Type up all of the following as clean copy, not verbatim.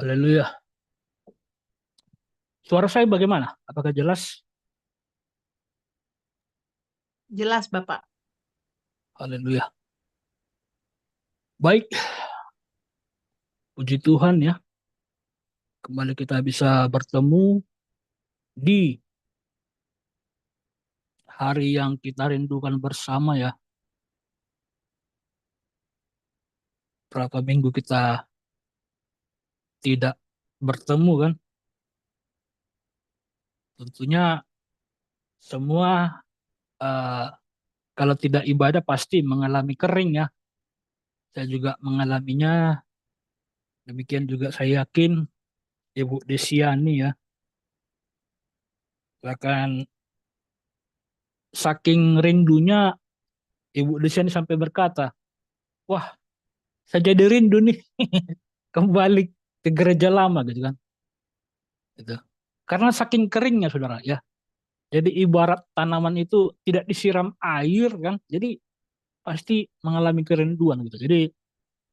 Haleluya. Suara saya bagaimana? Apakah jelas? Jelas, Bapak. Haleluya. Baik, puji Tuhan ya. Kembali kita bisa bertemu di hari yang kita rindukan bersama ya. Berapa minggu kita tidak bertemu kan? Tentunya semua eh, kalau tidak ibadah pasti mengalami kering ya. Saya juga mengalaminya. Demikian juga saya yakin Ibu Desiani ya. Bahkan saking rindunya Ibu Desiani sampai berkata, wah, saya jadi rindu nih kembali ke gereja lama gitu kan. Gitu. Karena saking keringnya saudara ya. Jadi ibarat tanaman itu tidak disiram air kan. Jadi pasti mengalami kerinduan gitu. Jadi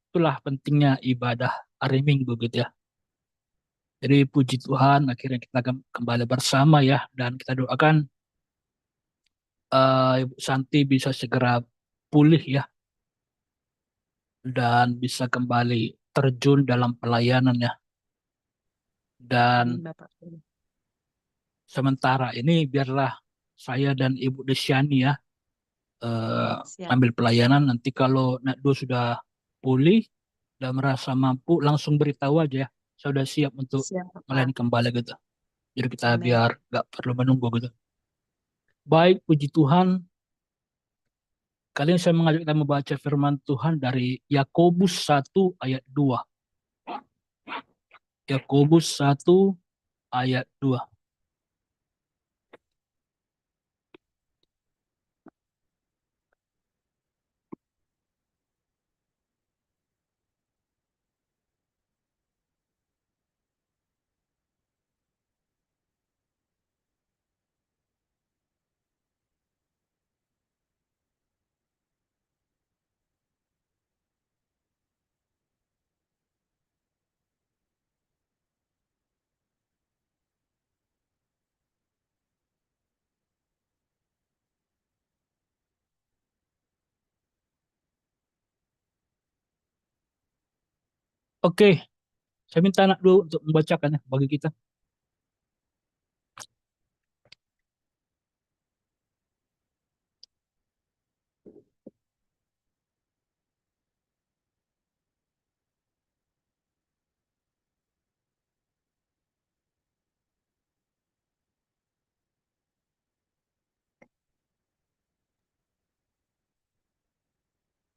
itulah pentingnya ibadah hari Minggu gitu ya. Jadi puji Tuhan akhirnya kita kembali bersama ya. Dan kita doakan Ibu Santi bisa segera pulih ya. Dan bisa kembali terjun dalam pelayanan ya. Amin, Dan Bapak. sementara ini biarlah saya dan Ibu Desyani ya eh, Siap. ambil pelayanan. Nanti kalau Nakdo sudah pulih dan merasa mampu, langsung beritahu aja ya. Saya sudah siap untuk Siap, Bapak. melayani kembali gitu. Jadi kita Amin. biar nggak perlu menunggu gitu. Baik, puji Tuhan. Kali ini saya mengajak kita membaca firman Tuhan dari Yakobus 1 ayat 2. Yakobus 1 ayat 2. Oke, saya minta Nakdo untuk membacakan ya bagi kita.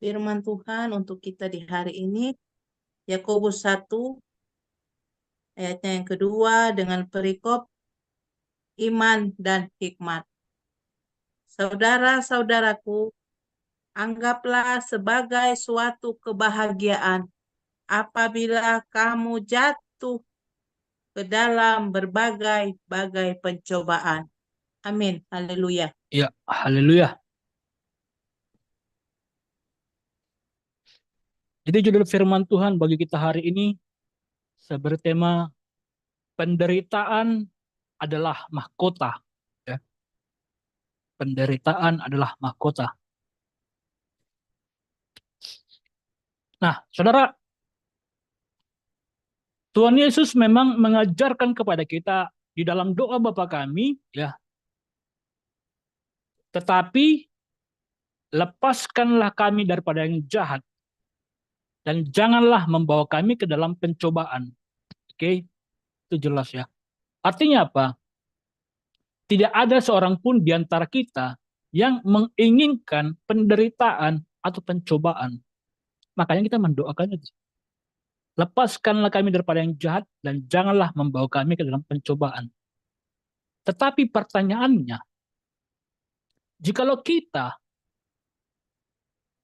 Firman Tuhan untuk kita di hari ini, Yakobus 1, ayatnya yang kedua, dengan perikop iman dan hikmat. Saudara-saudaraku, anggaplah sebagai suatu kebahagiaan apabila kamu jatuh ke dalam berbagai-bagai pencobaan. Amin. Haleluya. Ya, haleluya. Jadi judul firman Tuhan bagi kita hari ini bertema penderitaan adalah mahkota. Ya. Penderitaan adalah mahkota. Nah, saudara, Tuhan Yesus memang mengajarkan kepada kita di dalam doa Bapa kami, ya, tetapi lepaskanlah kami daripada yang jahat dan janganlah membawa kami ke dalam pencobaan. Oke, itu jelas ya. Artinya apa? Tidak ada seorang pun di antara kita yang menginginkan penderitaan atau pencobaan. Makanya kita mendoakan itu. Lepaskanlah kami daripada yang jahat dan janganlah membawa kami ke dalam pencobaan. Tetapi pertanyaannya, jikalau kita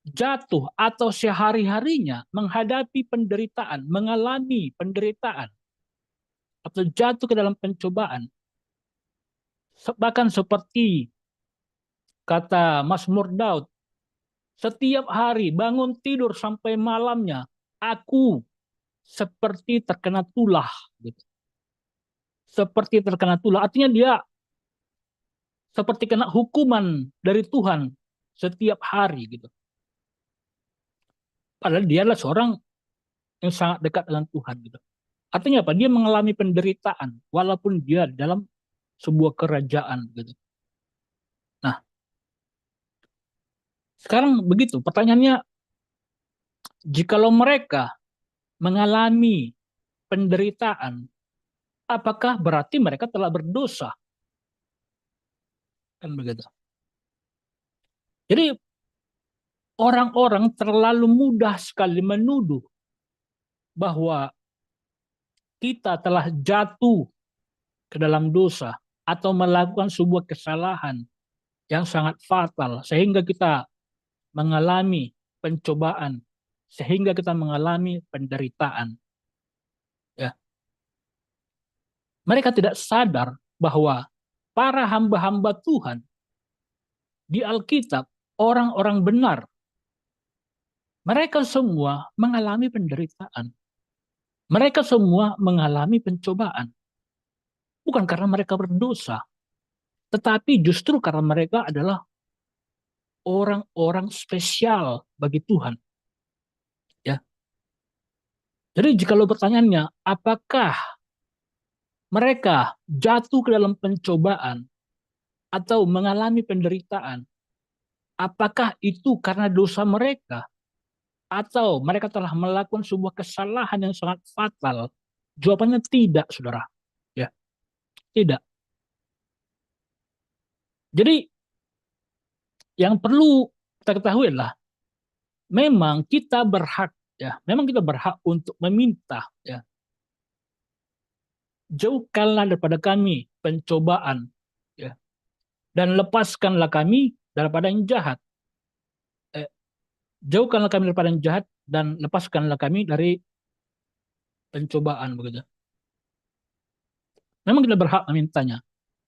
jatuh atau sehari-harinya menghadapi penderitaan, mengalami penderitaan, atau jatuh ke dalam pencobaan, bahkan seperti kata Mazmur Daud, setiap hari bangun tidur sampai malamnya, aku seperti terkena tulah gitu. Seperti terkena tulah artinya dia seperti kena hukuman dari Tuhan setiap hari gitu. Padahal dia adalah seorang yang sangat dekat dengan Tuhan gitu. Artinya apa? Dia mengalami penderitaan walaupun dia dalam sebuah kerajaan gitu. Nah, sekarang begitu. Pertanyaannya, jikalau mereka mengalami penderitaan, apakah berarti mereka telah berdosa? Kan begitu. Jadi orang-orang terlalu mudah sekali menuduh bahwa kita telah jatuh ke dalam dosa atau melakukan sebuah kesalahan yang sangat fatal sehingga kita mengalami pencobaan, sehingga kita mengalami penderitaan. Ya, mereka tidak sadar bahwa para hamba-hamba Tuhan di Alkitab, orang-orang benar, mereka semua mengalami penderitaan. Mereka semua mengalami pencobaan. Bukan karena mereka berdosa, tetapi justru karena mereka adalah orang-orang spesial bagi Tuhan. Ya, jadi jika lo pertanyaannya, apakah mereka jatuh ke dalam pencobaan atau mengalami penderitaan? Apakah itu karena dosa mereka atau mereka telah melakukan sebuah kesalahan yang sangat fatal? Jawabannya tidak, saudara. Ya, tidak. Jadi yang perlu kita ketahui adalah memang kita berhak, ya, memang kita berhak untuk meminta, ya, jauhkanlah daripada kami pencobaan, ya, dan lepaskanlah kami daripada yang jahat. Eh, Jauhkanlah kami daripada yang jahat dan lepaskanlah kami dari pencobaan begitu. Memang kita berhak memintanya.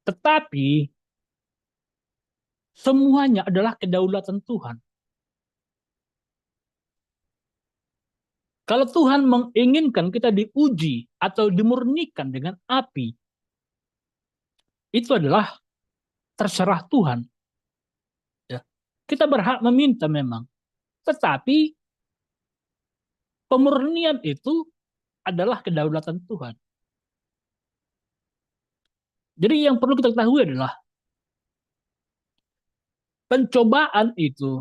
Tetapi semuanya adalah kedaulatan Tuhan. Kalau Tuhan menginginkan kita diuji atau dimurnikan dengan api, itu adalah terserah Tuhan. Ya. Kita berhak meminta memang. Tetapi pemurnian itu adalah kedaulatan Tuhan. Jadi yang perlu kita ketahui adalah pencobaan itu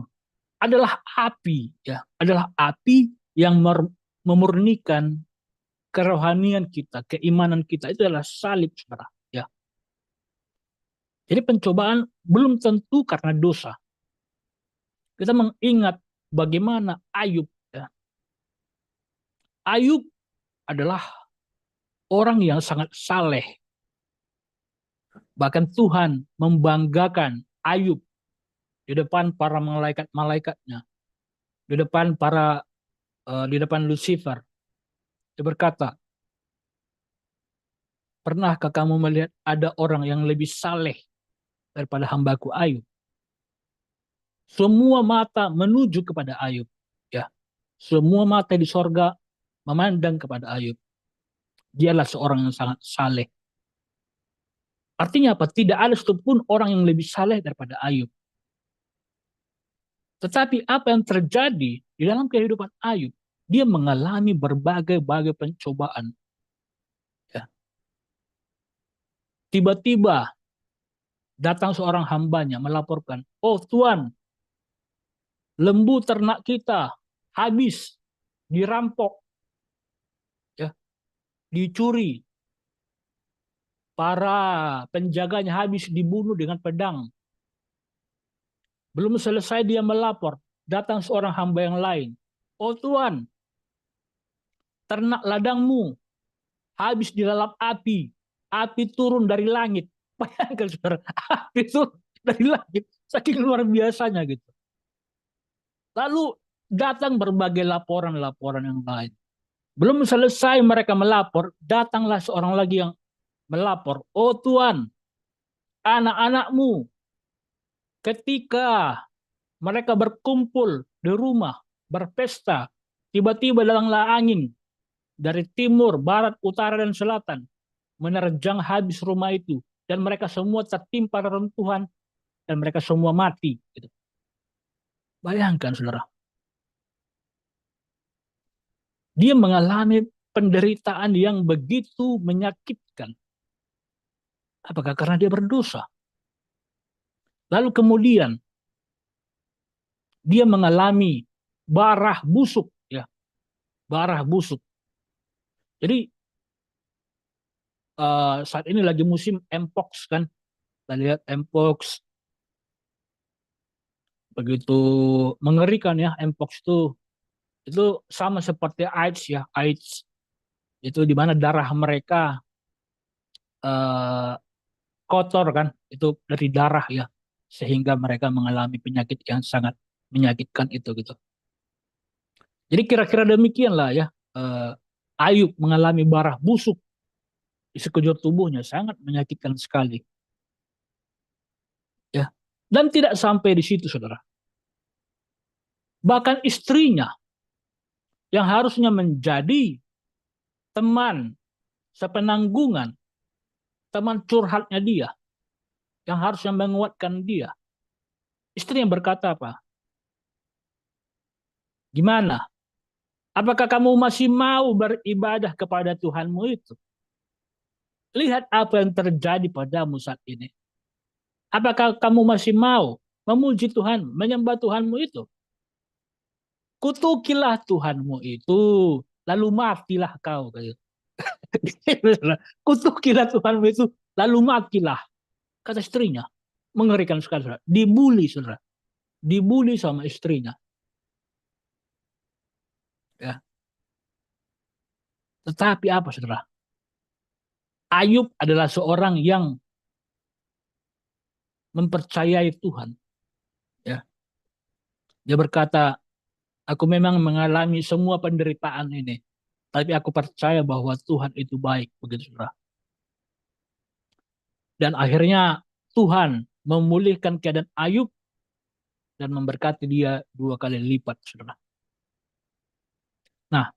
adalah api, ya, adalah api yang memurnikan kerohanian kita, keimanan kita. Itu adalah salib, saudara. Ya. Jadi pencobaan belum tentu karena dosa. Kita mengingat bagaimana Ayub. Ya. Ayub adalah orang yang sangat saleh. Bahkan Tuhan membanggakan Ayub di depan para malaikat-malaikatnya, di depan di depan Lucifer. Dia berkata, pernahkah kamu melihat ada orang yang lebih saleh daripada hambaku Ayub? Semua mata menuju kepada Ayub. Ya, semua mata di sorga memandang kepada Ayub. Dialah seorang yang sangat saleh. Artinya apa? Tidak ada satupun orang yang lebih saleh daripada Ayub. Tetapi apa yang terjadi di dalam kehidupan Ayub? Dia mengalami berbagai-bagai pencobaan. Ya. Tiba-tiba datang seorang hambanya melaporkan, oh Tuan, lembu ternak kita habis, dirampok, ya, dicuri, para penjaganya habis dibunuh dengan pedang. Belum selesai dia melapor, datang seorang hamba yang lain. Oh Tuan, ternak ladangmu habis dilalap api. Api turun dari langit. Bayangkan saudara, api turun dari langit. Saking luar biasanya gitu. Lalu datang berbagai laporan-laporan yang lain. Belum selesai mereka melapor, datanglah seorang lagi yang melapor. Oh Tuan, anak-anakmu ketika mereka berkumpul di rumah, berpesta, tiba-tiba datanglah angin, dari timur, barat, utara, dan selatan menerjang habis rumah itu. Dan mereka semua tertimpa reruntuhan dan mereka semua mati. Gitu. Bayangkan, saudara. Dia mengalami penderitaan yang begitu menyakitkan. Apakah karena dia berdosa? Lalu kemudian dia mengalami barah busuk, ya, barah busuk. Jadi saat ini lagi musim mpox kan, kita lihat mpox begitu mengerikan ya mpox itu sama seperti AIDS ya, AIDS itu di mana darah mereka eh, kotor kan, itu dari darah ya, sehingga mereka mengalami penyakit yang sangat menyakitkan itu gitu. Jadi kira-kira demikianlah ya, eh, Ayub mengalami barah busuk di sekujur tubuhnya, sangat menyakitkan sekali ya. Dan tidak sampai di situ, saudara. Bahkan istrinya yang harusnya menjadi teman sepenanggungan, teman curhatnya dia, yang harusnya menguatkan dia. Istri yang berkata apa? Gimana? Apakah kamu masih mau beribadah kepada Tuhanmu itu? Lihat apa yang terjadi padamu saat ini. Apakah kamu masih mau memuji Tuhan, menyembah Tuhanmu itu? Kutukilah Tuhanmu itu, lalu matilah kau. Kutukilah Tuhanmu itu, lalu matilah. Kata istrinya. Mengerikan sekali, saudara. Dibully, saudara. Dibully sama istrinya. Ya. Tetapi apa, saudara? Ayub adalah seorang yang mempercayai Tuhan. Ya. Dia berkata, aku memang mengalami semua penderitaan ini. Tapi aku percaya bahwa Tuhan itu baik. Begitu, saudara. Dan akhirnya Tuhan memulihkan keadaan Ayub dan memberkati dia 2 kali lipat, saudara. Nah,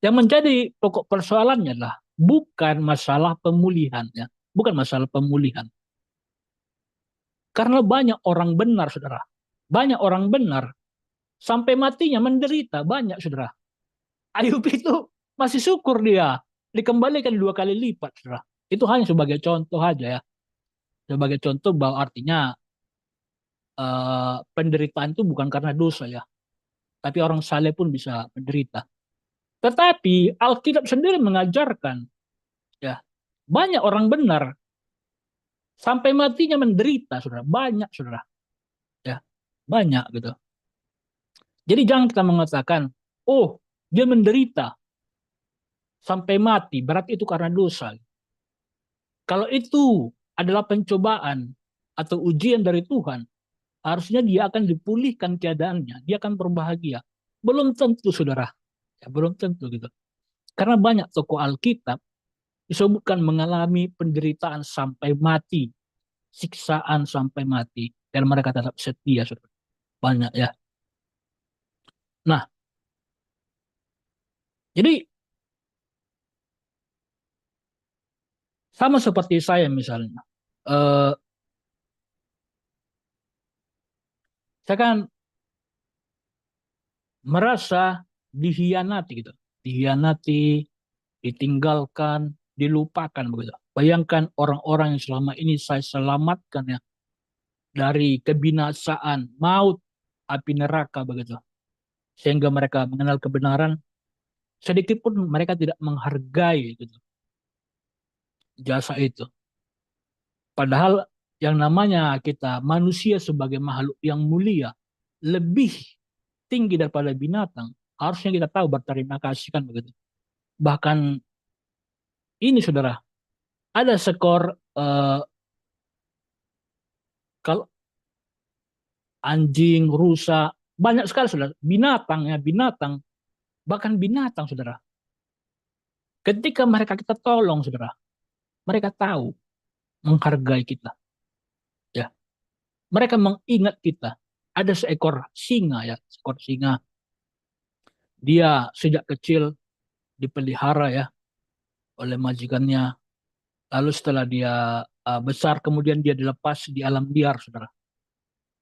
yang menjadi pokok persoalannya adalah bukan masalah pemulihan, ya. Bukan masalah pemulihan. Karena banyak orang benar, saudara. Banyak orang benar sampai matinya menderita, banyak, saudara. Ayub itu masih syukur dia dikembalikan 2 kali lipat, saudara. Itu hanya sebagai contoh aja ya. Sebagai contoh bahwa artinya penderitaan itu bukan karena dosa ya. Tapi orang saleh pun bisa menderita. Tetapi Alkitab sendiri mengajarkan ya, banyak orang benar sampai matinya menderita, saudara. Banyak, saudara. Ya, banyak gitu. Jadi jangan kita mengatakan, oh, dia menderita sampai mati, berarti itu karena dosa. Kalau itu adalah pencobaan atau ujian dari Tuhan, harusnya dia akan dipulihkan keadaannya, dia akan berbahagia. Belum tentu, saudara. Ya, belum tentu gitu. Karena banyak tokoh Alkitab disebutkan mengalami penderitaan sampai mati, siksaan sampai mati, dan mereka tetap setia, saudara. Banyak ya. Nah, jadi sama seperti saya misalnya. Eh, saya kan merasa dihianati gitu. Dihianati, ditinggalkan, dilupakan begitu. Bayangkan orang-orang yang selama ini saya selamatkan ya dari kebinasaan, maut, api neraka begitu. Sehingga mereka mengenal kebenaran, sedikit pun mereka tidak menghargai gitu, jasa itu. Padahal yang namanya kita manusia sebagai makhluk yang mulia lebih tinggi daripada binatang. Harusnya kita tahu berterima kasih kan begitu. Bahkan ini saudara, ada skor kalau anjing, rusa, banyak sekali saudara. Binatang ya, binatang. Bahkan binatang saudara. Ketika mereka kita tolong saudara, mereka tahu menghargai kita. Ya, mereka mengingat kita. Ada seekor singa ya, seekor singa. Dia sejak kecil dipelihara ya oleh majikannya. Lalu setelah dia besar, kemudian dia dilepas di alam liar, saudara.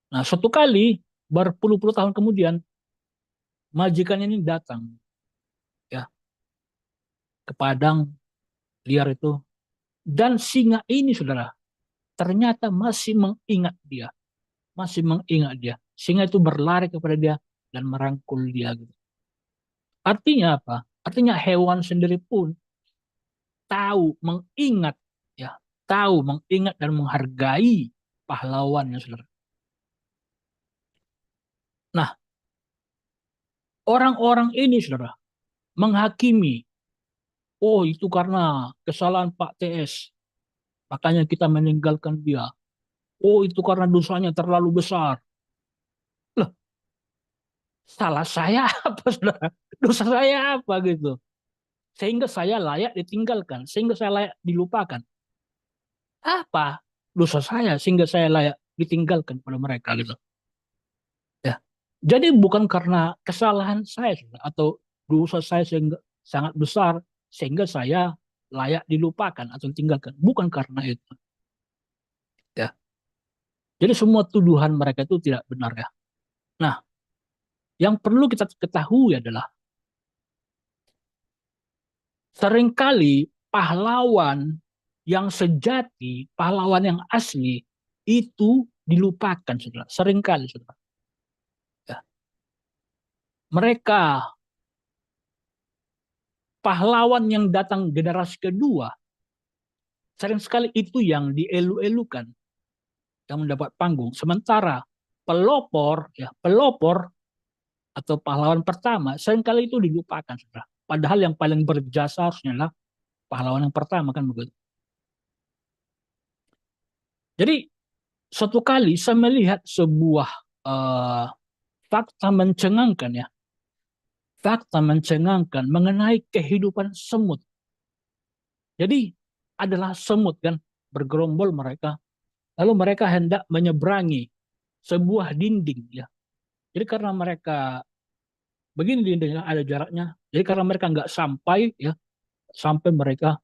Nah, suatu kali berpuluh-puluh tahun kemudian, majikannya ini datang ya ke padang liar itu, dan singa ini, saudara, ternyata masih mengingat dia, masih mengingat dia. Singa itu berlari kepada dia dan merangkul dia. Gitu. Artinya apa? Artinya hewan sendiri pun tahu, mengingat, ya, tahu, mengingat dan menghargai pahlawannya, saudara. Nah, orang-orang ini, saudara, menghakimi, oh itu karena kesalahan Pak TS, makanya kita meninggalkan dia. Oh itu karena dosanya terlalu besar. Loh, salah saya apa, saudara? Dosa saya apa gitu? Sehingga saya layak ditinggalkan, sehingga saya layak dilupakan. Apa dosa saya sehingga saya layak ditinggalkan pada mereka gitu? Ya. Jadi bukan karena kesalahan saya, saudara, atau dosa saya sehingga sangat besar sehingga saya layak dilupakan atau ditinggalkan. Bukan karena itu. Ya. Jadi semua tuduhan mereka itu tidak benar ya. Nah, yang perlu kita ketahui adalah seringkali pahlawan yang sejati, pahlawan yang asli itu dilupakan, saudara. Seringkali, saudara. Ya. Mereka pahlawan yang datang generasi kedua, sering sekali itu yang dielu-elukan, yang mendapat panggung. Sementara pelopor, ya pelopor atau pahlawan pertama, seringkali itu dilupakan, saudara. Padahal yang paling berjasa harusnya adalah pahlawan yang pertama, kan begitu. Jadi suatu kali saya melihat sebuah uh, fakta mencengangkan ya, fakta mencengangkan mengenai kehidupan semut. Jadi adalah semut kan bergerombol mereka, lalu mereka hendak menyeberangi sebuah dinding ya. Jadi karena mereka begini dindingnya ada jaraknya, jadi karena mereka nggak sampai ya, sampai mereka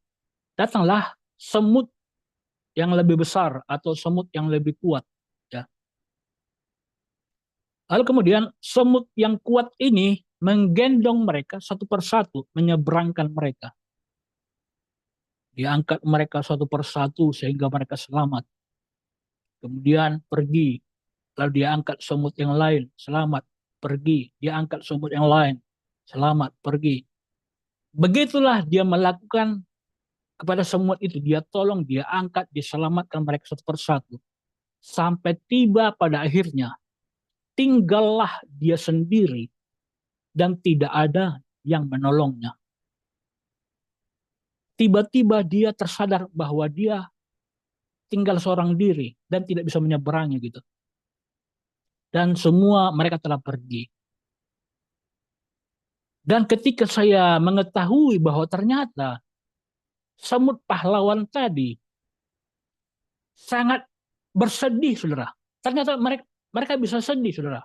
datanglah semut yang lebih besar atau semut yang lebih kuat ya. Lalu kemudian semut yang kuat ini menggendong mereka satu persatu, menyeberangkan mereka. Diangkat mereka satu persatu sehingga mereka selamat. Kemudian pergi, lalu dia angkat semut yang lain, selamat, pergi. Dia angkat semut yang lain, selamat, pergi. Begitulah dia melakukan kepada semut itu. Dia tolong, dia angkat, dia selamatkan mereka satu persatu. Sampai tiba pada akhirnya, tinggallah dia sendiri dan tidak ada yang menolongnya. Tiba-tiba dia tersadar bahwa dia tinggal seorang diri dan tidak bisa menyeberangi gitu. Dan semua mereka telah pergi. Dan ketika saya mengetahui bahwa ternyata semut pahlawan tadi sangat bersedih, saudara. Ternyata mereka mereka bisa sedih, saudara.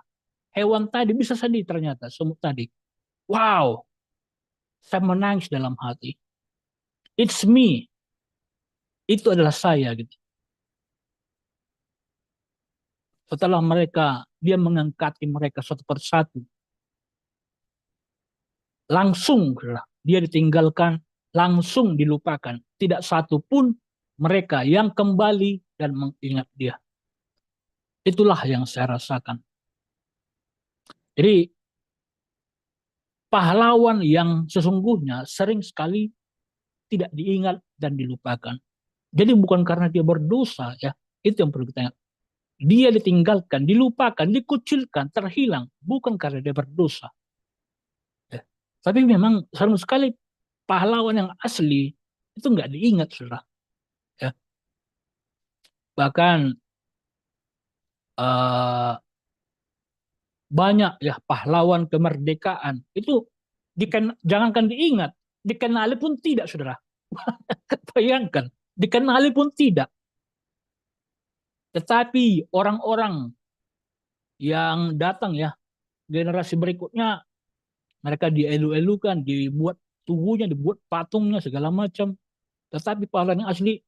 Hewan tadi bisa sedih ternyata, semut tadi. Wow, saya menangis dalam hati. It's me. Itu adalah saya gitu. Setelah mereka, dia mengangkati mereka satu persatu. Langsung dia ditinggalkan, langsung dilupakan. Tidak satu pun mereka yang kembali dan mengingat dia. Itulah yang saya rasakan. Jadi pahlawan yang sesungguhnya sering sekali tidak diingat dan dilupakan. Jadi bukan karena dia berdosa ya, itu yang perlu kita ingat. Dia ditinggalkan, dilupakan, dikucilkan, terhilang bukan karena dia berdosa. Ya. Tapi memang sering sekali pahlawan yang asli itu nggak diingat, saudara. Ya. Bahkan uh, banyak ya pahlawan kemerdekaan itu jangankan diingat, dikenali pun tidak, saudara. Bayangkan, dikenali pun tidak. Tetapi orang-orang yang datang ya, generasi berikutnya Mereka dielu-elukan, dibuat tubuhnya, dibuat patungnya segala macam. Tetapi pahlawan yang asli,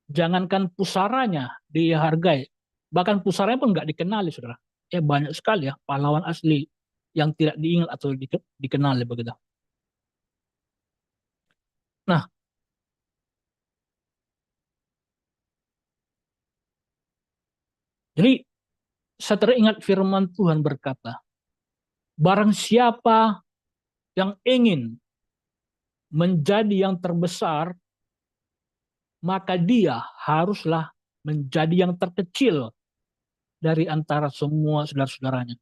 jangankan pusaranya dihargai, bahkan pusaranya pun nggak dikenali, saudara. Banyak sekali ya pahlawan asli yang tidak diingat atau dikenali begitu. Nah, jadi saya teringat firman Tuhan berkata, barang siapa yang ingin menjadi yang terbesar, maka dia haruslah menjadi yang terkecil dari antara semua saudara-saudaranya.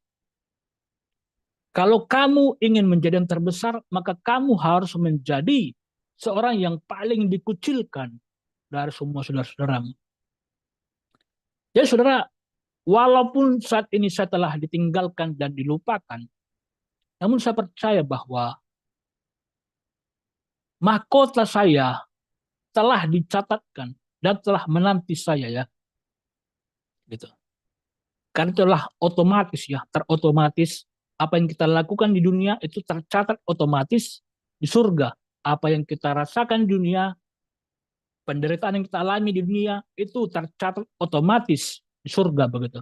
Kalau kamu ingin menjadi yang terbesar, maka kamu harus menjadi seorang yang paling dikucilkan dari semua saudara-saudaramu. Jadi saudara, walaupun saat ini saya telah ditinggalkan dan dilupakan, namun saya percaya bahwa mahkota saya telah dicatatkan dan telah menanti saya ya. Gitu. Karena itulah otomatis ya, terotomatis apa yang kita lakukan di dunia itu tercatat otomatis di surga. Apa yang kita rasakan di dunia, penderitaan yang kita alami di dunia itu tercatat otomatis di surga begitu.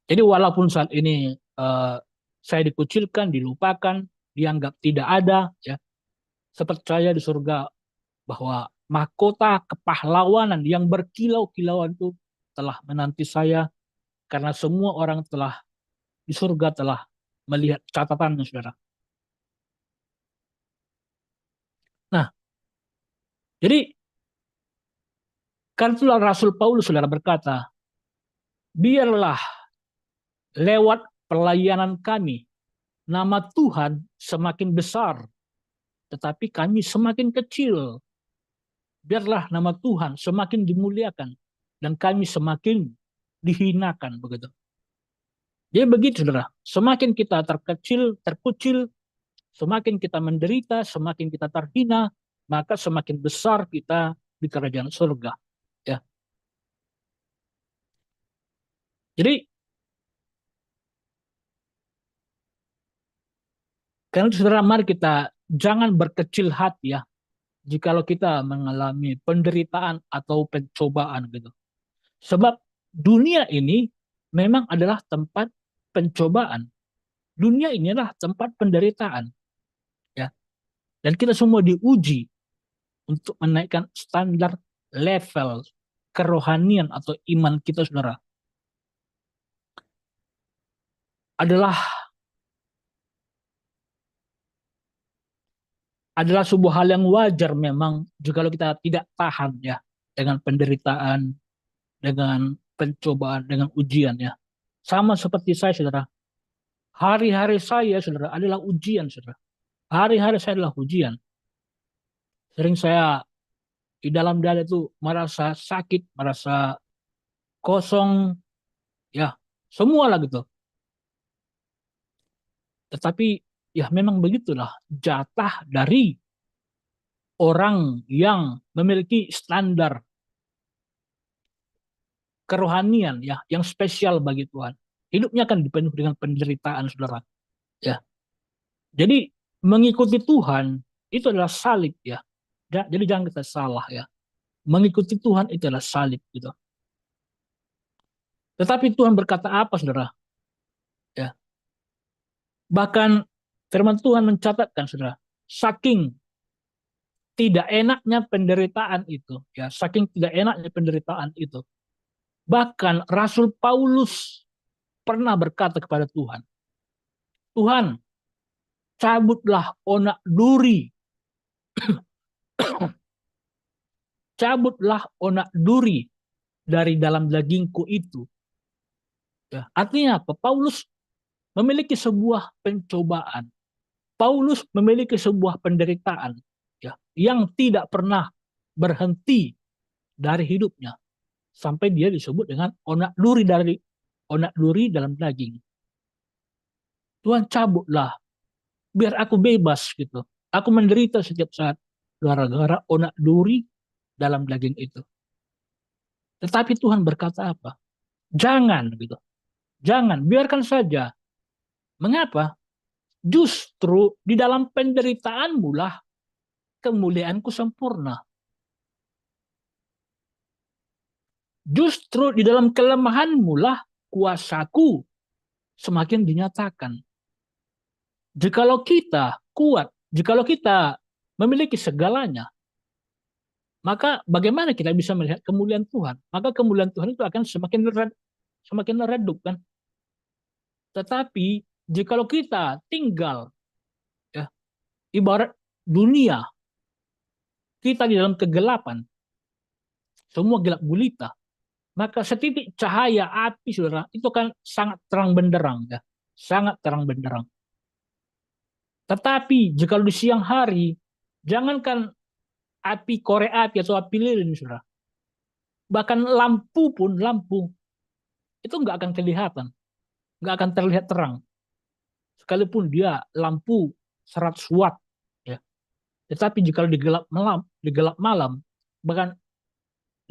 Jadi walaupun saat ini saya dikucilkan, dilupakan, dianggap tidak ada, ya, saya percaya di surga bahwa mahkota kepahlawanan yang berkilau-kilauan itu telah menanti saya karena semua orang telah di surga telah melihat catatannya, saudara. Nah, jadi kan itulah Rasul Paulus, saudara, berkata, biarlah lewat pelayanan kami, nama Tuhan semakin besar, tetapi kami semakin kecil. Biarlah nama Tuhan semakin dimuliakan, dan kami semakin dihinakan, begitu. Jadi begitu, saudara. Semakin kita terkecil, terkucil, semakin kita menderita, semakin kita terhina, maka semakin besar kita di kerajaan surga. Ya. Jadi, karena itu saudara, mari kita jangan berkecil hati ya, jikalau kita mengalami penderitaan atau pencobaan gitu. Sebab dunia ini memang adalah tempat pencobaan. Dunia ini adalah tempat penderitaan. Ya. Dan kita semua diuji untuk menaikkan standar level kerohanian atau iman kita, saudara. Adalah sebuah hal yang wajar memang jika kita tidak tahan ya dengan penderitaan, dengan pencobaan, dengan ujian ya. Sama seperti saya, saudara. Hari-hari saya, saudara, adalah ujian, saudara. Hari-hari saya adalah ujian. Sering saya di dalam dada itu merasa sakit, merasa kosong, ya, semua lah gitu. Tetapi ya memang begitulah jatah dari orang yang memiliki standar kerohanian ya yang spesial bagi Tuhan. Hidupnya kan dipenuhi dengan penderitaan, saudara. Ya, jadi mengikuti Tuhan itu adalah salib ya. Jadi jangan kita salah ya. Mengikuti Tuhan itu adalah salib gitu. Tetapi Tuhan berkata apa, saudara? Ya, bahkan firman Tuhan mencatatkan, saudara, saking tidak enaknya penderitaan itu, ya, saking tidak enaknya penderitaan itu. Bahkan Rasul Paulus pernah berkata kepada Tuhan, Tuhan, cabutlah onak duri, cabutlah onak duri dari dalam dagingku itu. Ya, artinya apa? Paulus memiliki sebuah pencobaan. Paulus memiliki sebuah penderitaan ya, yang tidak pernah berhenti dari hidupnya sampai dia disebut dengan onak duri dalam daging. Tuhan cabutlah biar aku bebas gitu. Aku menderita setiap saat gara-gara onak duri dalam daging itu. Tetapi Tuhan berkata apa? Jangan gitu. Jangan, biarkan saja. Mengapa? Justru di dalam penderitaanmu lah kemuliaanku sempurna. Justru di dalam kelemahanmu lah kuasaku semakin dinyatakan. Jikalau kita kuat, jikalau kita memiliki segalanya, maka bagaimana kita bisa melihat kemuliaan Tuhan? Maka kemuliaan Tuhan itu akan semakin redup kan. Tetapi jikalau kita tinggal, ya, ibarat dunia, kita di dalam kegelapan, semua gelap gulita, maka setitik cahaya api, saudara, itu kan sangat terang benderang, ya, sangat terang benderang. Tetapi jika di siang hari, jangankan api korek api atau api lilin, saudara, bahkan lampu pun, lampu itu nggak akan kelihatan, nggak akan terlihat terang, sekalipun dia lampu 100 watt, ya. Tetapi jika di gelap malam, bahkan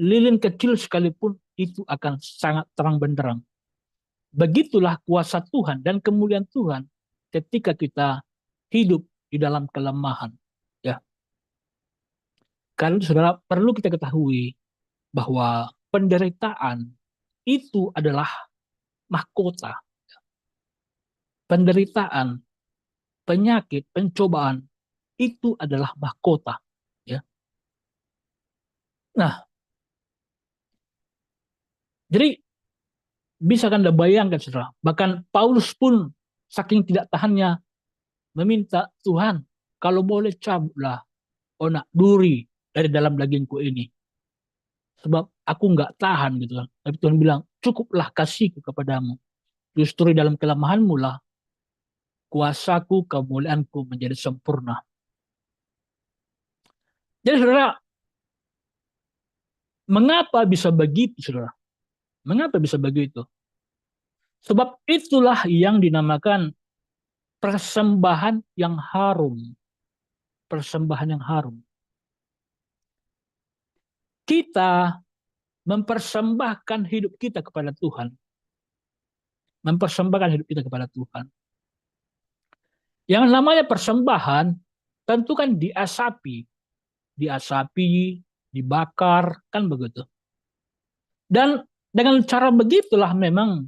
lilin kecil sekalipun itu akan sangat terang benderang. Begitulah kuasa Tuhan dan kemuliaan Tuhan ketika kita hidup di dalam kelemahan. Ya, karena itu, saudara, perlu kita ketahui bahwa penderitaan itu adalah mahkota. Penderitaan, penyakit, pencobaan itu adalah mahkota. Ya. Nah, jadi bisa Anda bayangkan, saudara, bahkan Paulus pun saking tidak tahannya meminta, Tuhan, kalau boleh cabutlah onak duri dari dalam dagingku ini. Sebab aku nggak tahan gitu kan. Tapi Tuhan bilang, cukuplah kasihku kepadamu. Justru dalam kelemahanmu lah kuasaku, kemuliaanku menjadi sempurna. Jadi saudara, mengapa bisa begitu saudara? Mengapa bisa begitu? Sebab itulah yang dinamakan persembahan yang harum. Persembahan yang harum. Kita mempersembahkan hidup kita kepada Tuhan. Mempersembahkan hidup kita kepada Tuhan. Yang namanya persembahan tentu kan diasapi, dibakar, kan begitu. Dan dengan cara begitulah memang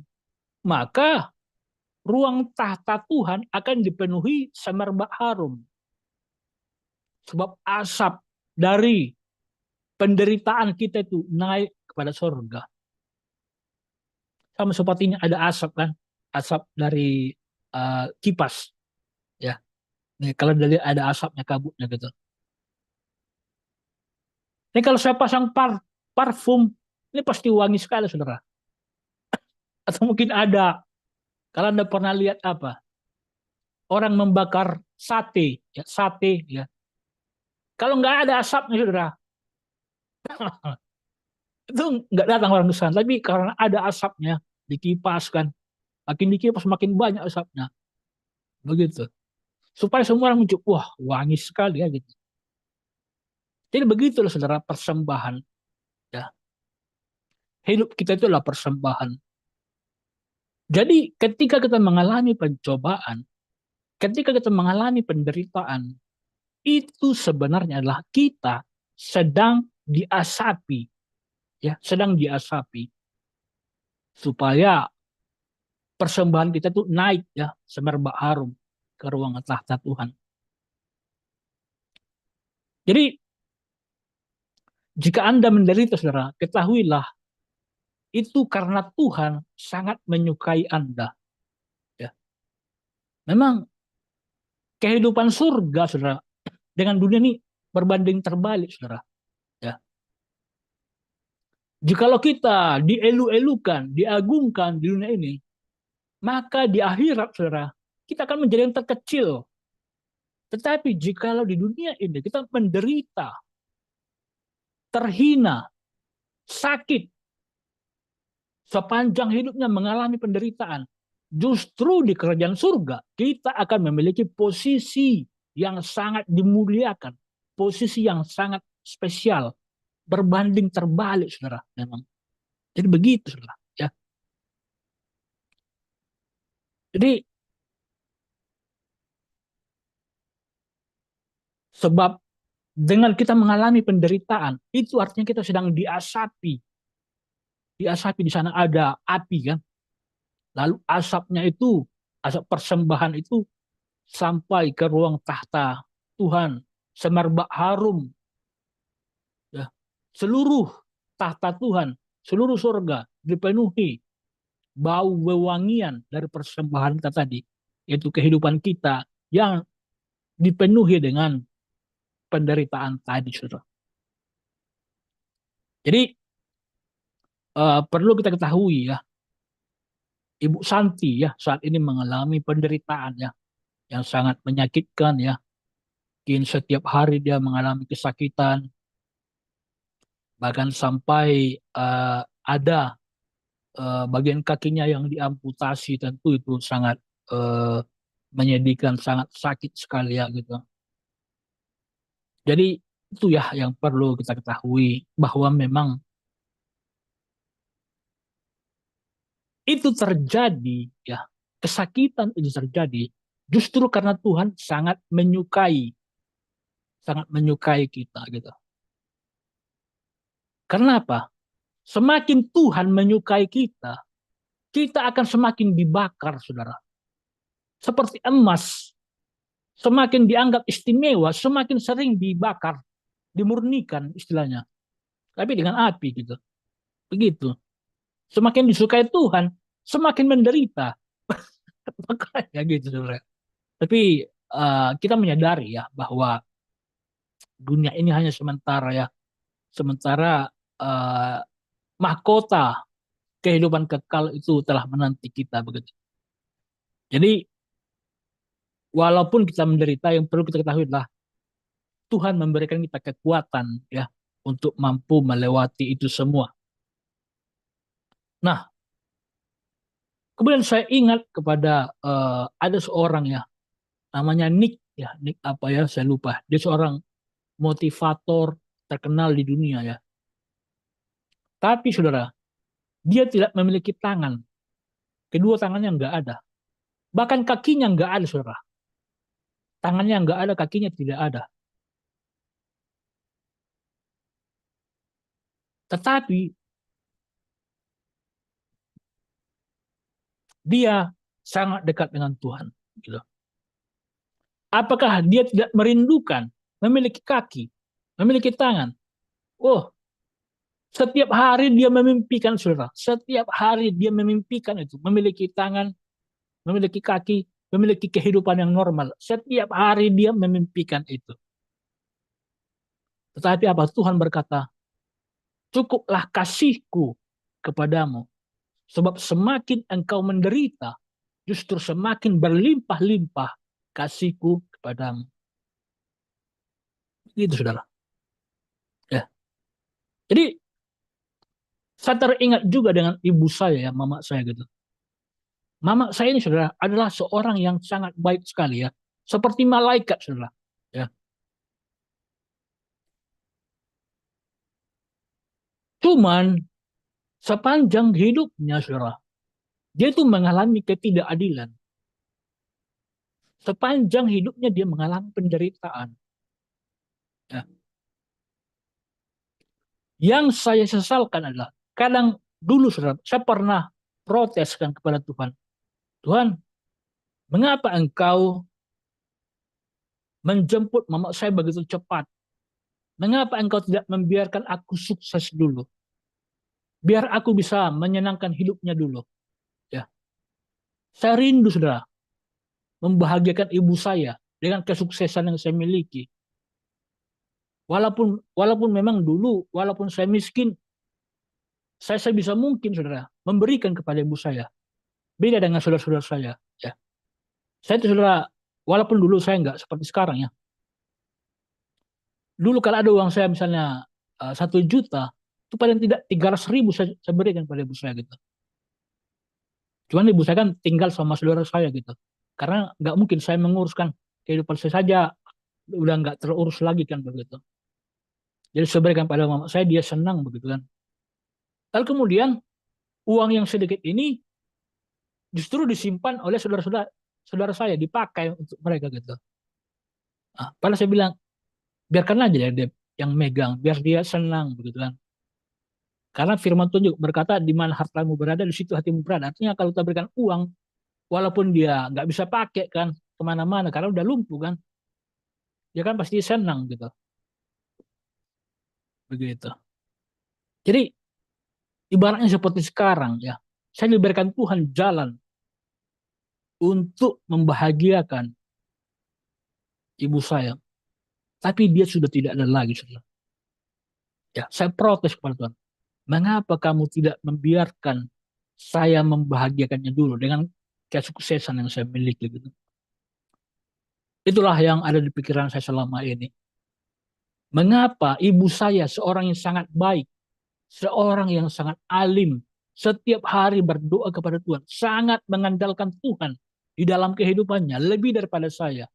maka ruang tahta Tuhan akan dipenuhi semerbak harum. Sebab asap dari penderitaan kita itu naik kepada surga. Sama sepertinya ada asap kan, asap dari kipas. Ya, nih, kalau ada asapnya, kabutnya gitu. Ini kalau saya pasang parfum, ini pasti wangi sekali, saudara. Atau mungkin ada, kalau Anda pernah lihat apa? Orang membakar sate, ya. Kalau nggak ada asapnya, saudara, itu nggak datang orang ke sana. Tapi karena ada asapnya, dikipas kan, makin dikipas makin banyak asapnya, begitu. Supaya semua orang mencium, wah wangi sekali ya gitu. Jadi begitulah saudara persembahan. Ya. Hidup kita itu adalah persembahan. Jadi ketika kita mengalami pencobaan, ketika kita mengalami penderitaan, itu sebenarnya adalah kita sedang diasapi, ya, sedang diasapi supaya persembahan kita itu naik, ya, semerbak harum ke ruang tahta Tuhan. Jadi jika Anda menderita, saudara, ketahuilah itu karena Tuhan sangat menyukai Anda. Ya. Memang kehidupan surga, saudara, dengan dunia ini berbanding terbalik, saudara. Ya. Jikalau kita dielu-elukan, diagungkan di dunia ini, maka di akhirat, saudara, kita akan menjadi yang terkecil. Tetapi jikalau di dunia ini kita menderita, terhina, sakit, sepanjang hidupnya mengalami penderitaan, justru di kerajaan surga kita akan memiliki posisi yang sangat dimuliakan, posisi yang sangat spesial, berbanding terbalik, saudara. Memang. Jadi begitu, saudara. Ya. Jadi Sebab dengan kita mengalami penderitaan, itu artinya kita sedang diasapi. Diasapi, di sana ada api kan. Lalu asapnya itu, asap persembahan itu sampai ke ruang tahta Tuhan. Semerbak harum. Ya. Seluruh tahta Tuhan, seluruh surga dipenuhi bau wewangian dari persembahan kita tadi. Yaitu kehidupan kita yang dipenuhi dengan penderitaan tadi, saudara. Jadi perlu kita ketahui ya, Ibu Santi ya saat ini mengalami penderitaan ya yang sangat menyakitkan ya. Mungkin setiap hari dia mengalami kesakitan, bahkan sampai ada bagian kakinya yang diamputasi, tentu itu sangat eh, menyedihkan, sangat sakit sekali ya gitu. Jadi itu ya yang perlu kita ketahui bahwa memang itu terjadi ya, kesakitan itu terjadi justru karena Tuhan sangat menyukai kita gitu. Karena apa? Semakin Tuhan menyukai kita, kita akan semakin dibakar, saudara. Seperti emas, semakin dianggap istimewa, semakin sering dibakar, dimurnikan istilahnya. Tapi dengan api gitu. Begitu. Semakin disukai Tuhan, semakin menderita. Makanya gitu, saudara. Tapi kita menyadari ya bahwa dunia ini hanya sementara ya. Sementara uh, mahkota kehidupan kekal itu telah menanti kita begitu. Jadi walaupun kita menderita, yang perlu kita ketahui adalah Tuhan memberikan kita kekuatan ya untuk mampu melewati itu semua. Nah, kemudian saya ingat kepada ada seorang ya namanya Nick ya, Nick apa ya saya lupa. Dia seorang motivator terkenal di dunia ya. Tapi saudara, dia tidak memiliki tangan. Kedua tangannya nggak ada. Bahkan kakinya nggak ada, saudara. Tangannya nggak ada, kakinya tidak ada. Tetapi dia sangat dekat dengan Tuhan. Gitu. Apakah dia tidak merindukan memiliki kaki, memiliki tangan? Oh, setiap hari dia memimpikan, saudara. Setiap hari dia memimpikan itu, memiliki tangan, memiliki kaki, memiliki kehidupan yang normal. Setiap hari dia memimpikan itu. Tetapi apa? Tuhan berkata, cukuplah kasihku kepadamu. Sebab semakin engkau menderita, justru semakin berlimpah-limpah kasihku kepadamu. Itu saudara. Ya. Jadi saya teringat juga dengan ibu saya ya, mama saya gitu. Mama saya ini saudara adalah seorang yang sangat baik sekali ya. Seperti malaikat saudara. Ya. Cuman sepanjang hidupnya saudara, dia itu mengalami ketidakadilan. Sepanjang hidupnya dia mengalami penderitaan. Ya. Yang saya sesalkan adalah kadang dulu saudara, saya pernah protes kan kepada Tuhan. Tuhan, mengapa engkau menjemput mama saya begitu cepat? Mengapa engkau tidak membiarkan aku sukses dulu? Biar aku bisa menyenangkan hidupnya dulu. Ya, saya rindu saudara membahagiakan ibu saya dengan kesuksesan yang saya miliki. Walaupun memang dulu, walaupun saya miskin, saya bisa mungkin saudara memberikan kepada ibu saya. Beda dengan saudara-saudara saya. Ya, saya itu saudara, walaupun dulu saya nggak seperti sekarang ya. Dulu kalau ada uang saya misalnya 1 juta, itu paling tidak 300.000 saya berikan pada ibu saya gitu. Cuman ibu saya kan tinggal sama saudara saya gitu. Karena nggak mungkin saya menguruskan kehidupan saya saja, udah nggak terurus lagi kan begitu. Jadi saya berikan pada mama saya, dia senang begitu kan. Lalu kemudian uang yang sedikit ini justru disimpan oleh saudara-saudara saya, dipakai untuk mereka gitu. Padahal saya bilang, biarkan aja dia yang megang, biar dia senang begitu kan. Karena firman Tuhan juga berkata, di mana hartamu berada, di situ hatimu berada. Artinya kalau kita berikan uang, walaupun dia nggak bisa pakai kan kemana-mana, karena udah lumpuh kan, dia kan pasti senang gitu. Begitu. Jadi ibaratnya seperti sekarang ya, saya diberikan Tuhan jalan untuk membahagiakan ibu saya, tapi dia sudah tidak ada lagi. Saudara. Ya, saya protes kepada Tuhan. Mengapa kamu tidak membiarkan saya membahagiakannya dulu dengan kesuksesan yang saya miliki gitu. Itulah yang ada di pikiran saya selama ini. Mengapa ibu saya seorang yang sangat baik, seorang yang sangat alim, setiap hari berdoa kepada Tuhan, sangat mengandalkan Tuhan di dalam kehidupannya lebih daripada saya.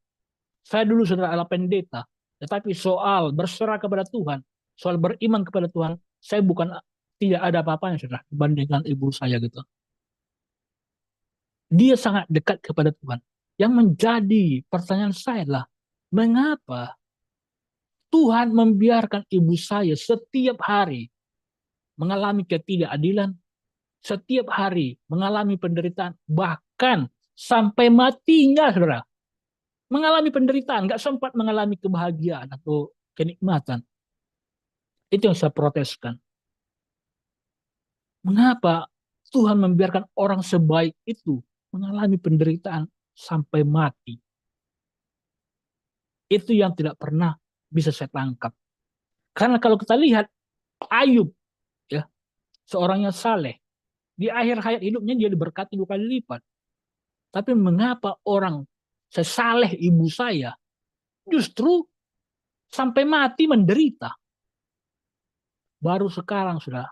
Saya dulu saudara adalah pendeta, tetapi soal berserah kepada Tuhan, soal beriman kepada Tuhan, saya bukan tidak ada apa-apanya saudara dibandingkan ibu saya gitu. Dia sangat dekat kepada Tuhan. Yang menjadi pertanyaan saya adalah, mengapa Tuhan membiarkan ibu saya setiap hari mengalami ketidakadilan, setiap hari mengalami penderitaan, bahkan sampai matinya, saudara. Mengalami penderitaan, nggak sempat mengalami kebahagiaan atau kenikmatan. Itu yang saya proteskan. Mengapa Tuhan membiarkan orang sebaik itu mengalami penderitaan sampai mati? Itu yang tidak pernah bisa saya tangkap. Karena kalau kita lihat Ayub, ya, seorang yang saleh, di akhir hayat hidupnya dia diberkati 2 kali lipat. Tapi mengapa orang sesaleh ibu saya justru sampai mati menderita? Baru sekarang sudah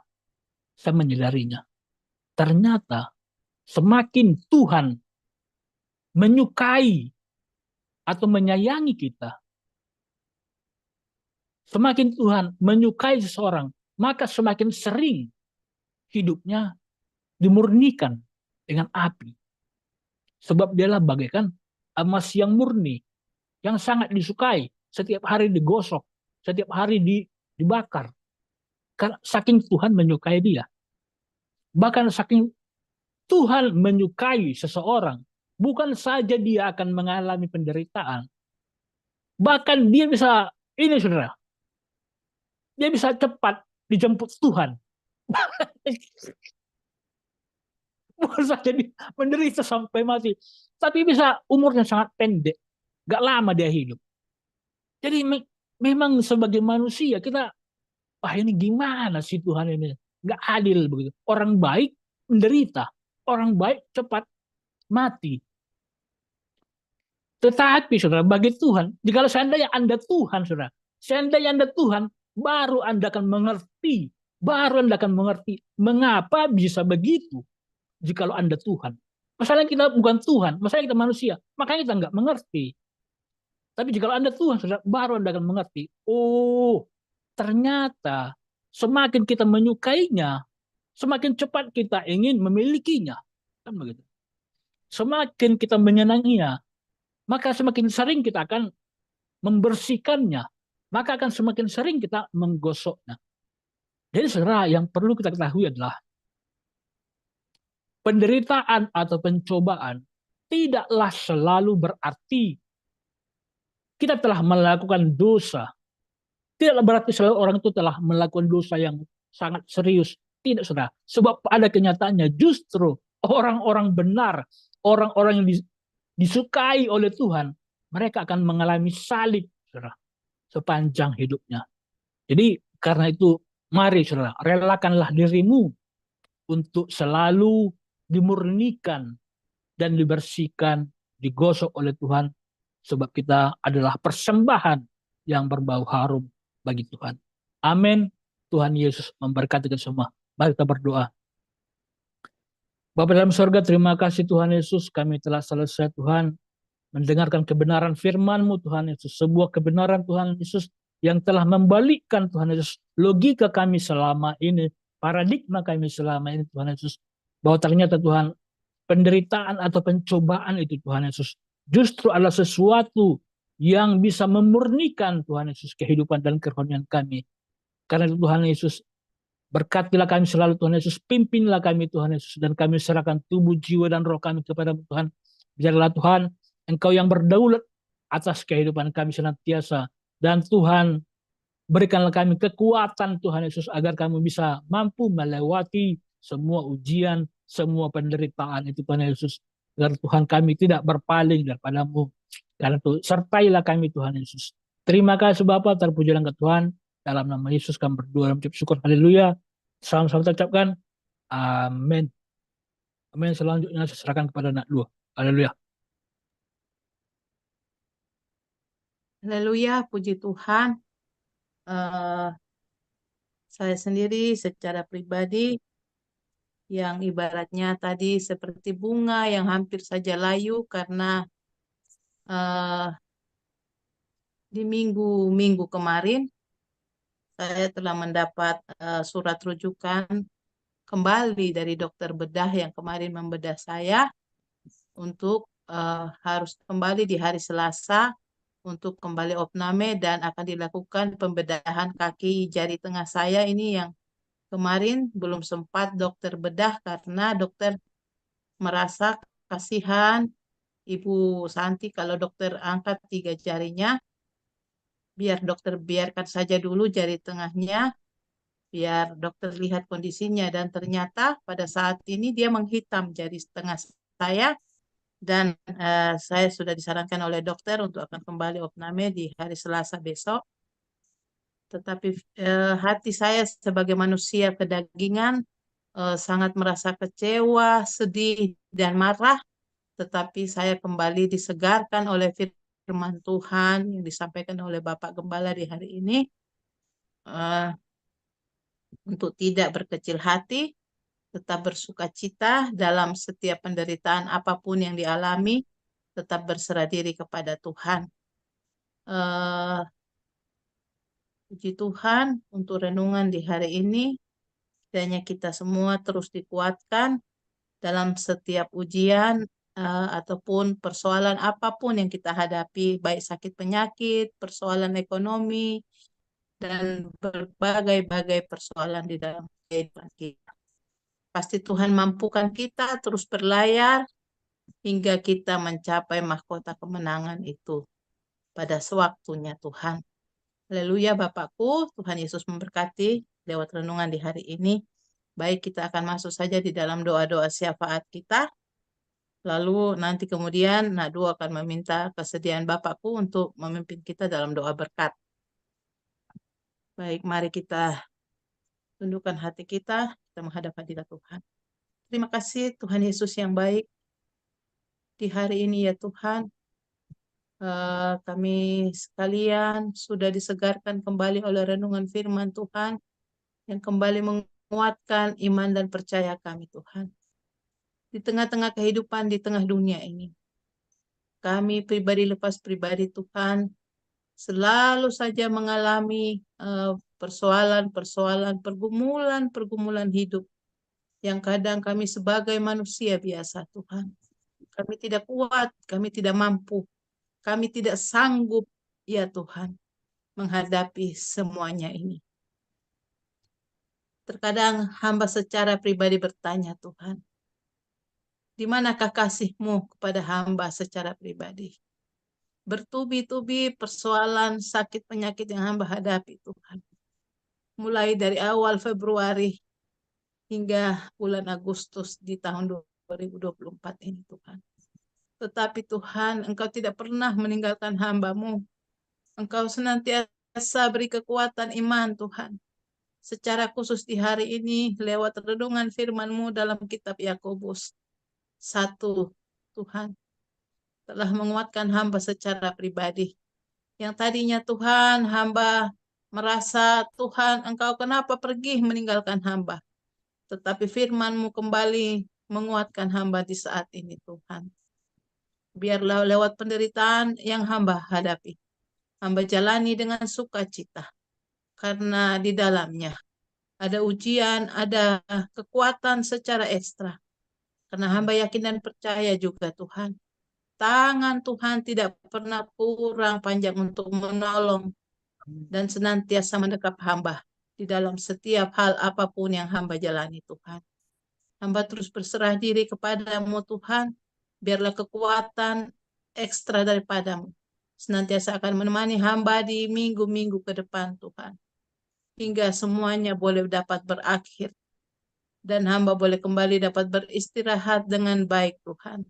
saya menyadarinya. Ternyata semakin Tuhan menyukai atau menyayangi kita, semakin Tuhan menyukai seseorang, maka semakin sering hidupnya dimurnikan dengan api. Sebab dialah bagaikan emas yang murni, yang sangat disukai, setiap hari digosok, setiap hari dibakar. Karena saking Tuhan menyukai dia. Bahkan saking Tuhan menyukai seseorang, bukan saja dia akan mengalami penderitaan, bahkan dia bisa, ini saudara, dia bisa cepat dijemput Tuhan. Bukan saja dia menderita sampai mati, tapi bisa umurnya sangat pendek, gak lama dia hidup. Jadi memang sebagai manusia kita, wah ini gimana sih Tuhan ini? Gak adil begitu. Orang baik menderita, orang baik cepat mati. Tetapi saudara, bagi Tuhan, jika seandainya Anda Tuhan, saudara, seandainya Anda Tuhan, baru Anda akan mengerti, baru Anda akan mengerti mengapa bisa begitu jikalau Anda Tuhan. Masalahnya kita bukan Tuhan, masalahnya kita manusia, makanya kita nggak mengerti. Tapi jika Anda Tuhan, saudara, baru Anda akan mengerti. Oh, ternyata semakin kita menyukainya, semakin cepat kita ingin memilikinya. Kan begitu. Semakin kita menyenanginya, maka semakin sering kita akan membersihkannya. Maka akan semakin sering kita menggosoknya. Jadi saudara, yang perlu kita ketahui adalah penderitaan atau pencobaan tidaklah selalu berarti kita telah melakukan dosa. Tidaklah berarti selalu orang itu telah melakukan dosa yang sangat serius. Tidak, saudara. Sebab pada kenyataannya justru orang-orang benar, orang-orang yang disukai oleh Tuhan, mereka akan mengalami salib, saudara, sepanjang hidupnya. Jadi karena itu, mari saudara, relakanlah dirimu untuk selalu dimurnikan dan dibersihkan, digosok oleh Tuhan, sebab kita adalah persembahan yang berbau harum bagi Tuhan. Amin. Tuhan Yesus memberkati kita semua. Mari kita berdoa. Bapa dalam surga, terima kasih Tuhan Yesus, kami telah selesai Tuhan mendengarkan kebenaran firman-Mu Tuhan Yesus, sebuah kebenaran Tuhan Yesus yang telah membalikkan Tuhan Yesus logika kami selama ini, paradigma kami selama ini Tuhan Yesus, bahwa ternyata Tuhan penderitaan atau pencobaan itu Tuhan Yesus justru adalah sesuatu yang bisa memurnikan Tuhan Yesus kehidupan dan kerohanian kami. Karena itu Tuhan Yesus, berkatilah kami selalu Tuhan Yesus, pimpinlah kami Tuhan Yesus, dan kami serahkan tubuh, jiwa, dan roh kami kepada Tuhan. Biarlah Tuhan, Engkau yang berdaulat atas kehidupan kami senantiasa. Dan Tuhan, berikanlah kami kekuatan Tuhan Yesus, agar kami bisa mampu melewati semua ujian, semua penderitaan itu Tuhan Yesus. Agar Tuhan kami tidak berpaling daripada-Mu. Karena itu, sertailah kami Tuhan Yesus. Terima kasih Bapa, terpujilah ke Tuhan. Dalam nama Yesus kami berdoa dan mengucap syukur. Haleluya. Salam-salam kita ucapkan. Amin. Amin. Selanjutnya saya serahkan kepada anak dua. Haleluya. Haleluya, puji Tuhan. Eh, saya sendiri secara pribadi yang ibaratnya tadi seperti bunga yang hampir saja layu karena eh, di minggu-minggu kemarin saya telah mendapat surat rujukan kembali dari dokter bedah yang kemarin membedah saya untuk harus kembali di hari Selasa untuk kembali opname dan akan dilakukan pembedahan kaki jari tengah saya ini yang kemarin belum sempat dokter bedah karena dokter merasa kasihan Ibu Santi kalau dokter angkat 3 jarinya, biar dokter biarkan saja dulu jari tengahnya, biar dokter lihat kondisinya. Dan ternyata pada saat ini dia menghitam jari tengah saya dan saya sudah disarankan oleh dokter untuk akan kembali opname di hari Selasa besok. Tetapi hati saya sebagai manusia kedagingan sangat merasa kecewa, sedih, dan marah. Tetapi saya kembali disegarkan oleh firman Tuhan yang disampaikan oleh Bapak Gembala di hari ini. eh, untuk tidak berkecil hati, tetap bersuka cita dalam setiap penderitaan apapun yang dialami, tetap berserah diri kepada Tuhan. Eh, Puji Tuhan untuk renungan di hari ini, kiranya kita semua terus dikuatkan dalam setiap ujian ataupun persoalan apapun yang kita hadapi, baik sakit penyakit, persoalan ekonomi, dan berbagai-bagai persoalan di dalam kehidupan kita. Pasti Tuhan mampukan kita terus berlayar hingga kita mencapai mahkota kemenangan itu pada sewaktunya Tuhan. Haleluya Bapakku, Tuhan Yesus memberkati lewat renungan di hari ini. Baik, kita akan masuk saja di dalam doa-doa syafaat kita. Lalu nanti kemudian Nakdu akan meminta kesediaan Bapakku untuk memimpin kita dalam doa berkat. Baik, mari kita tundukkan hati kita menghadap hadirat Tuhan. Terima kasih Tuhan Yesus yang baik. Di hari ini ya Tuhan, kami sekalian sudah disegarkan kembali oleh renungan firman Tuhan yang kembali menguatkan iman dan percaya kami Tuhan. Di tengah-tengah kehidupan, di tengah dunia ini, kami pribadi lepas pribadi Tuhan, selalu saja mengalami persoalan-persoalan, pergumulan-pergumulan hidup yang kadang kami sebagai manusia biasa Tuhan. Kami tidak kuat, kami tidak mampu, kami tidak sanggup ya Tuhan menghadapi semuanya ini. Terkadang hamba secara pribadi bertanya Tuhan, di manakah kasih-Mu kepada hamba secara pribadi? Bertubi-tubi persoalan sakit penyakit yang hamba hadapi Tuhan. Mulai dari awal Februari hingga bulan Agustus di tahun 2024 ini Tuhan. Tetapi Tuhan, Engkau tidak pernah meninggalkan hamba-Mu. Engkau senantiasa beri kekuatan iman Tuhan. Secara khusus di hari ini lewat renungan firman-Mu dalam kitab Yakobus 1 Tuhan telah menguatkan hamba secara pribadi. Yang tadinya Tuhan hamba merasa Tuhan Engkau kenapa pergi meninggalkan hamba. Tetapi firman-Mu kembali menguatkan hamba di saat ini Tuhan. Biarlah lewat penderitaan yang hamba hadapi, hamba jalani dengan sukacita. Karena di dalamnya ada ujian, ada kekuatan secara ekstra. Karena hamba yakin dan percaya juga Tuhan. tangan Tuhan tidak pernah kurang panjang untuk menolong dan senantiasa mendekap hamba di dalam setiap hal apapun yang hamba jalani Tuhan. Hamba terus berserah diri kepadamu Tuhan, biarlah kekuatan ekstra daripadamu senantiasa akan menemani hamba di minggu-minggu ke depan Tuhan. Hingga semuanya boleh dapat berakhir dan hamba boleh kembali dapat beristirahat dengan baik Tuhan.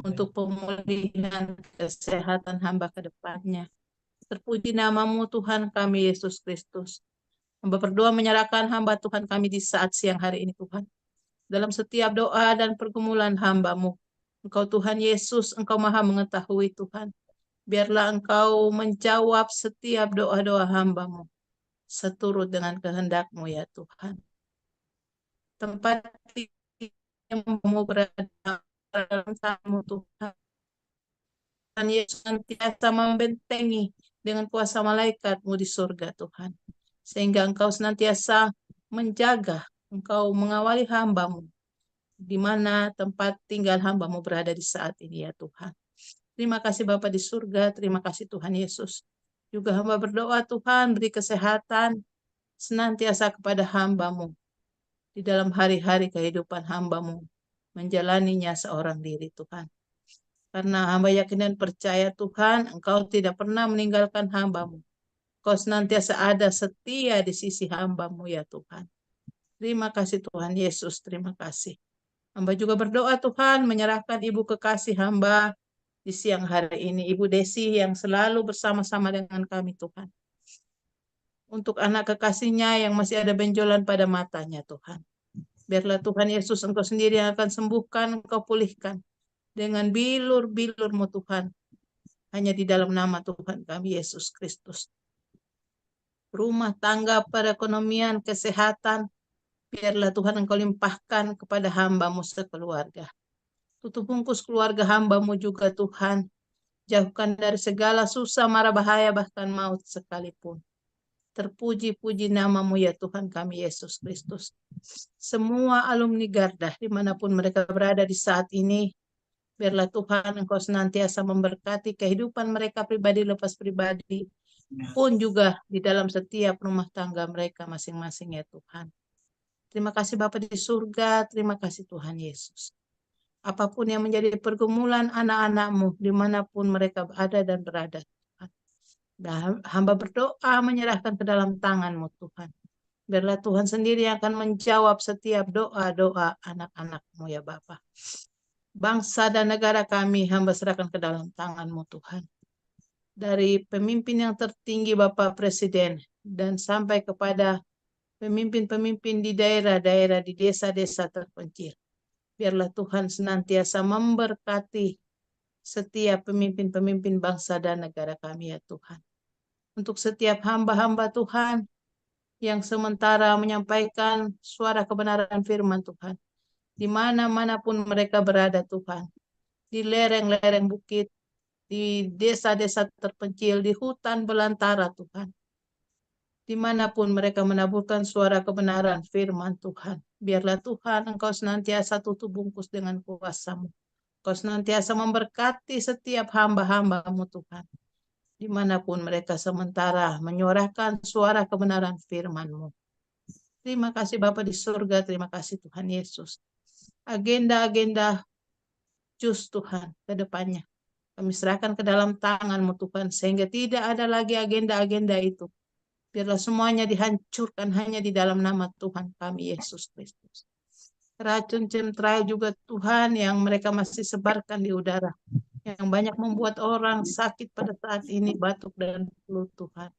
Untuk pemulihan kesehatan hamba ke depannya. Terpuji namamu Tuhan kami Yesus Kristus. Hamba berdoa menyerahkan hamba Tuhan kami di saat siang hari ini Tuhan. Dalam setiap doa dan pergumulan hambamu. Engkau Tuhan Yesus, Engkau maha mengetahui Tuhan. Biarlah Engkau menjawab setiap doa-doa hambamu. Seturut dengan kehendak-Mu ya Tuhan. Tempat yang mau berada dalam tangan-Mu Tuhan. Tuhan Yesus senantiasa membentengi dengan kuasa malaikat-Mu di surga Tuhan. Sehingga Engkau senantiasa menjaga, Engkau mengawali hamba-Mu. Di mana tempat tinggal hamba-Mu berada di saat ini ya Tuhan. Terima kasih Bapa di surga, terima kasih Tuhan Yesus. Juga hamba berdoa Tuhan beri kesehatan senantiasa kepada hamba-Mu. Di dalam hari-hari kehidupan hamba-Mu. Menjalaninya seorang diri Tuhan. Karena hamba yakin dan percaya Tuhan, Engkau tidak pernah meninggalkan hamba-Mu. Engkau senantiasa ada setia di sisi hamba-Mu ya Tuhan. Terima kasih Tuhan Yesus, terima kasih. Hamba juga berdoa Tuhan, menyerahkan ibu kekasih hamba di siang hari ini. Ibu Desi yang selalu bersama-sama dengan kami Tuhan. Untuk anak kekasihnya yang masih ada benjolan pada matanya Tuhan. Biarlah Tuhan Yesus Engkau sendiri yang akan sembuhkan, Engkau pulihkan. Dengan bilur-bilur-Mu Tuhan. Hanya di dalam nama Tuhan kami Yesus Kristus. Rumah tangga, perekonomian, kesehatan, biarlah Tuhan Engkau limpahkan kepada hamba-Mu sekeluarga. Tutup bungkus keluarga hamba-Mu juga Tuhan. Jauhkan dari segala susah, mara bahaya, bahkan maut sekalipun. Terpuji-puji nama-Mu ya Tuhan kami Yesus Kristus. Semua alumni Garda dimanapun mereka berada di saat ini, biarlah Tuhan Engkau senantiasa memberkati kehidupan mereka pribadi lepas pribadi, pun juga di dalam setiap rumah tangga mereka masing-masing ya Tuhan. Terima kasih Bapa di surga, terima kasih Tuhan Yesus. Apapun yang menjadi pergumulan anak-anak-Mu, dimanapun mereka ada dan berada Tuhan. Dan hamba berdoa menyerahkan ke dalam tangan-Mu Tuhan. Biarlah Tuhan sendiri yang akan menjawab setiap doa-doa anak-anak-Mu ya Bapa. Bangsa dan negara kami hamba serahkan ke dalam tangan-Mu Tuhan. Dari pemimpin yang tertinggi Bapak Presiden dan sampai kepada pemimpin-pemimpin di daerah-daerah, di desa-desa terpencil. Biarlah Tuhan senantiasa memberkati setiap pemimpin-pemimpin bangsa dan negara kami ya Tuhan. Untuk setiap hamba-hamba Tuhan yang sementara menyampaikan suara kebenaran firman Tuhan. Di mana-manapun mereka berada Tuhan. Di lereng-lereng bukit, di desa-desa terpencil, di hutan belantara Tuhan. Dimanapun mereka menaburkan suara kebenaran firman Tuhan. Biarlah Tuhan Engkau senantiasa tutup bungkus dengan kuasa-Mu. Engkau senantiasa memberkati setiap hamba-hamba-Mu Tuhan. Dimanapun mereka sementara menyuarakan suara kebenaran firman-Mu. Terima kasih Bapa di surga, terima kasih Tuhan Yesus. Agenda-agenda jus Tuhan ke depannya. Kami serahkan ke dalam tangan-Mu Tuhan, sehingga tidak ada lagi agenda-agenda itu. Biarlah semuanya dihancurkan hanya di dalam nama Tuhan kami Yesus Kristus. Racun chemtrail juga Tuhan yang mereka masih sebarkan di udara. Yang banyak membuat orang sakit pada saat ini, batuk dan flu Tuhan.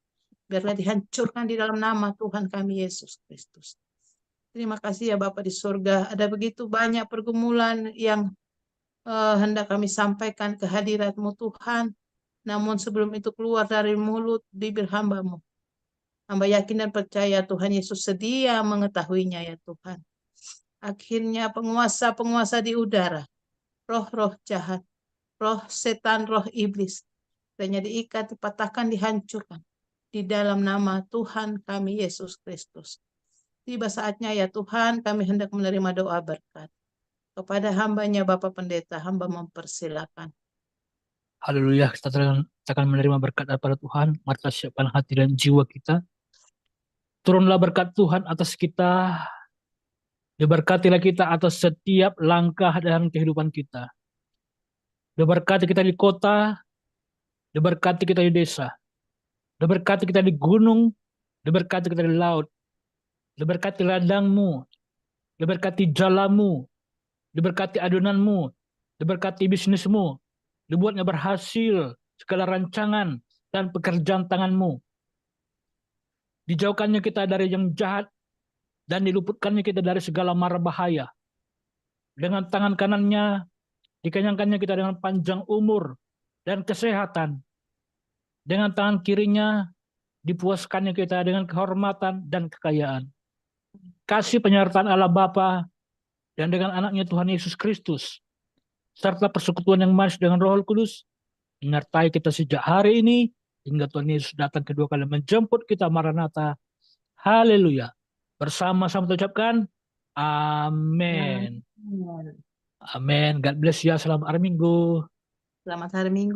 Biarlah dihancurkan di dalam nama Tuhan kami Yesus Kristus. Terima kasih ya Bapa di surga. Ada begitu banyak pergumulan yang hendak kami sampaikan ke hadirat-Mu Tuhan. Namun sebelum itu keluar dari mulut bibir hamba-Mu. Hamba yakin dan percaya Tuhan Yesus sedia mengetahuinya ya Tuhan. Akhirnya penguasa-penguasa di udara, roh-roh jahat, roh setan, roh iblis, hanya diikat, dipatahkan, dihancurkan. Di dalam nama Tuhan kami Yesus Kristus. Tiba saatnya ya Tuhan kami hendak menerima doa berkat. Kepada hambanya Bapak Pendeta, hamba mempersilakan. Haleluya, kita akan menerima berkat daripada Tuhan. Mari kita siapkan hati dan jiwa kita. Turunlah berkat Tuhan atas kita. Diberkatilah kita atas setiap langkah dalam kehidupan kita. Diberkati kita di kota, diberkati kita di desa, diberkati kita di gunung, diberkati kita di laut, diberkati ladangmu, diberkati jalamu, diberkati adonanmu, diberkati bisnismu, dibuatnya berhasil segala rancangan dan pekerjaan tanganmu. Dijauhkannya kita dari yang jahat dan diluputkannya kita dari segala mara bahaya. Dengan tangan kanannya dikenyangkannya kita dengan panjang umur dan kesehatan. Dengan tangan kirinya dipuaskannya kita dengan kehormatan dan kekayaan. Kasih penyertaan Allah Bapa dan dengan anaknya Tuhan Yesus Kristus, serta persekutuan yang manis dengan Roh Kudus, menyertai kita sejak hari ini, hingga Tuhan Yesus datang kedua kali menjemput kita, Maranatha. Haleluya. Bersama-sama kita ucapkan, amin. Amin. Amin. God bless ya. Selamat hari Minggu. Selamat hari Minggu.